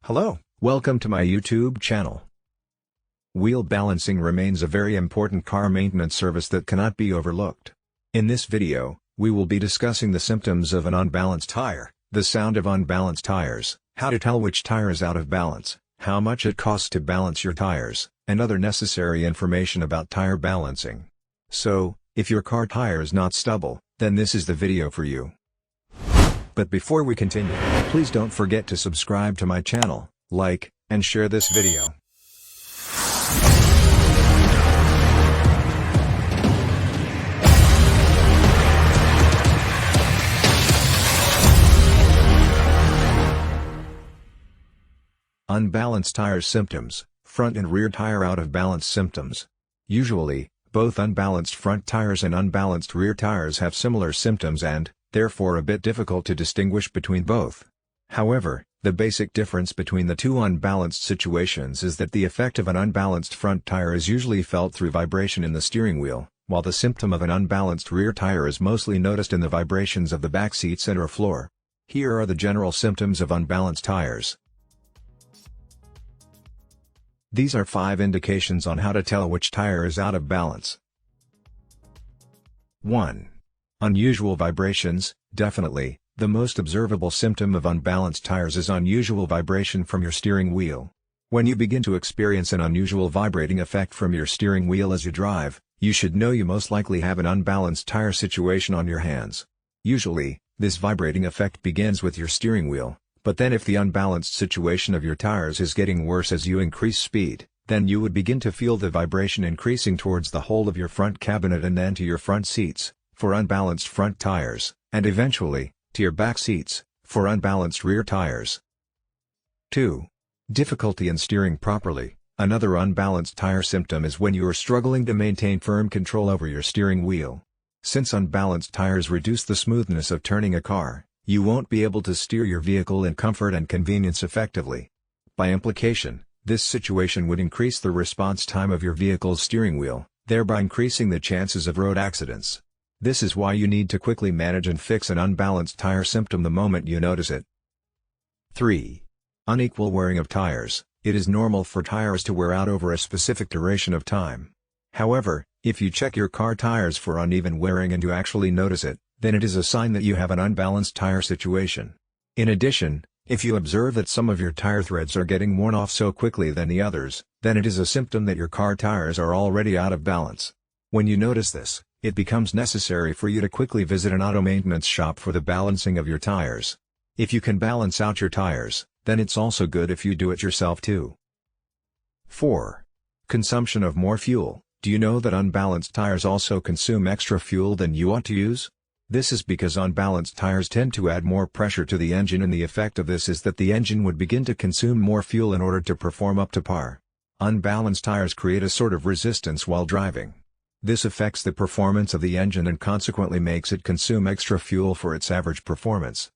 Hello, welcome to my YouTube channel. Wheel balancing remains a very important car maintenance service that cannot be overlooked. In this video, we will be discussing the symptoms of an unbalanced tire, the sound of unbalanced tires, how to tell which tire is out of balance, how much it costs to balance your tires, and other necessary information about tire balancing. So, if your car tire is not stubble, then this is the video for you. But before we continue, please don't forget to subscribe to my channel, like, and share this video. Unbalanced tire symptoms, front and rear tire out of balance symptoms. Usually, both unbalanced front tires and unbalanced rear tires have similar symptoms and, therefore a bit difficult to distinguish between both. However, the basic difference between the two unbalanced situations is that the effect of an unbalanced front tire is usually felt through vibration in the steering wheel, while the symptom of an unbalanced rear tire is mostly noticed in the vibrations of the back seat center floor. Here are the general symptoms of unbalanced tires. These are 5 indications on how to tell which tire is out of balance. 1. Unusual vibrations. Definitely, the most observable symptom of unbalanced tires is unusual vibration from your steering wheel. When you begin to experience an unusual vibrating effect from your steering wheel as you drive, you should know you most likely have an unbalanced tire situation on your hands. Usually, this vibrating effect begins with your steering wheel, but then if the unbalanced situation of your tires is getting worse as you increase speed, then you would begin to feel the vibration increasing towards the whole of your front cabinet and then to your front seats, for unbalanced front tires, and eventually, to your back seats, for unbalanced rear tires. 2. Difficulty in steering properly. Another unbalanced tire symptom is when you are struggling to maintain firm control over your steering wheel. Since unbalanced tires reduce the smoothness of turning a car, you won't be able to steer your vehicle in comfort and convenience effectively. By implication, this situation would increase the response time of your vehicle's steering wheel, thereby increasing the chances of road accidents. This is why you need to quickly manage and fix an unbalanced tire symptom the moment you notice it. 3. Unequal wearing of tires. It is normal for tires to wear out over a specific duration of time. However, if you check your car tires for uneven wearing and you actually notice it, then it is a sign that you have an unbalanced tire situation. In addition, if you observe that some of your tire threads are getting worn off so quickly than the others, then it is a symptom that your car tires are already out of balance. When you notice this, it becomes necessary for you to quickly visit an auto maintenance shop for the balancing of your tires. If you can balance out your tires, then it's also good if you do it yourself too. 4. Consumption of more fuel. Do you know that unbalanced tires also consume extra fuel than you ought to use? This is because unbalanced tires tend to add more pressure to the engine, and the effect of this is that the engine would begin to consume more fuel in order to perform up to par. Unbalanced tires create a sort of resistance while driving. This affects the performance of the engine and consequently makes it consume extra fuel for its average performance.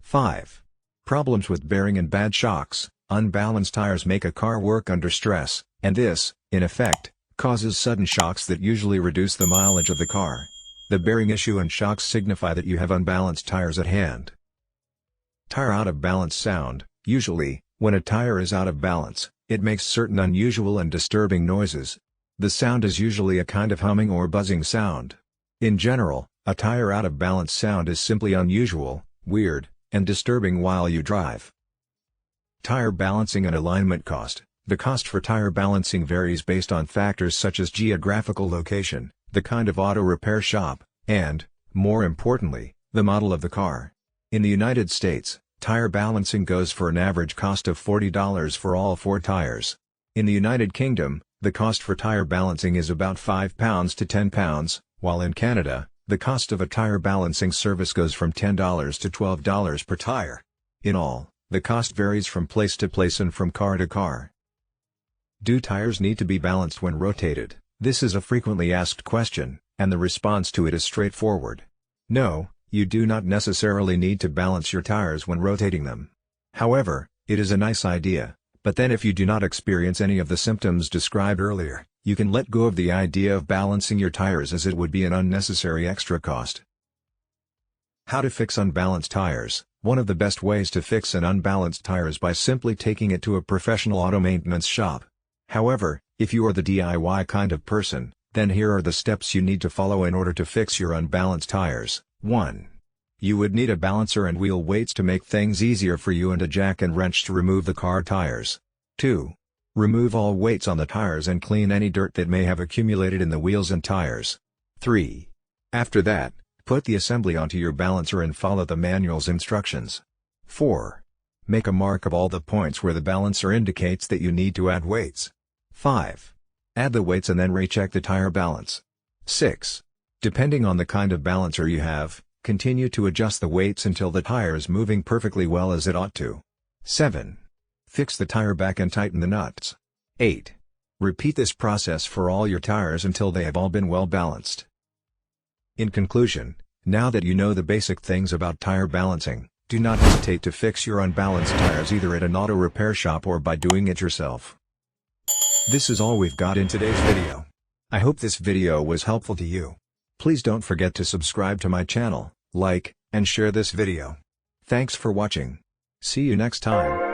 5. Problems with bearing and bad shocks. Unbalanced tires make a car work under stress, and this, in effect, causes sudden shocks that usually reduce the mileage of the car. The bearing issue and shocks signify that you have unbalanced tires at hand. Tire out of balance sound. Usually, when a tire is out of balance, it makes certain unusual and disturbing noises. The sound is usually a kind of humming or buzzing sound. In general, a tire out of balance sound is simply unusual, weird, and disturbing while you drive. Tire balancing and alignment cost. The cost for tire balancing varies based on factors such as geographical location, the kind of auto repair shop, and, more importantly, the model of the car. In the United States, tire balancing goes for an average cost of $40 for all 4 tires. In the United Kingdom, the cost for tire balancing is about £5 to £10, while in Canada, the cost of a tire balancing service goes from $10 to $12 per tire. In all, the cost varies from place to place and from car to car. Do tires need to be balanced when rotated? This is a frequently asked question, and the response to it is straightforward. No, you do not necessarily need to balance your tires when rotating them. However, it is a nice idea. But then if you do not experience any of the symptoms described earlier, you can let go of the idea of balancing your tires, as it would be an unnecessary extra cost. How to fix unbalanced tires. One of the best ways to fix an unbalanced tire is by simply taking it to a professional auto maintenance shop. However, if you are the DIY kind of person, then here are the steps you need to follow in order to fix your unbalanced tires. 1. You would need a balancer and wheel weights to make things easier for you, and a jack and wrench to remove the car tires. 2. Remove all weights on the tires and clean any dirt that may have accumulated in the wheels and tires. 3. After that, put the assembly onto your balancer and follow the manual's instructions. 4. Make a mark of all the points where the balancer indicates that you need to add weights. 5. Add the weights and then recheck the tire balance. 6. Depending on the kind of balancer you have, continue to adjust the weights until the tire is moving perfectly well as it ought to. 7. Fix the tire back and tighten the nuts. 8. Repeat this process for all your tires until they have all been well balanced. In conclusion, now that you know the basic things about tire balancing, do not hesitate to fix your unbalanced tires either at an auto repair shop or by doing it yourself. This is all we've got in today's video. I hope this video was helpful to you. Please don't forget to subscribe to my channel, like, and share this video. Thanks for watching. See you next time.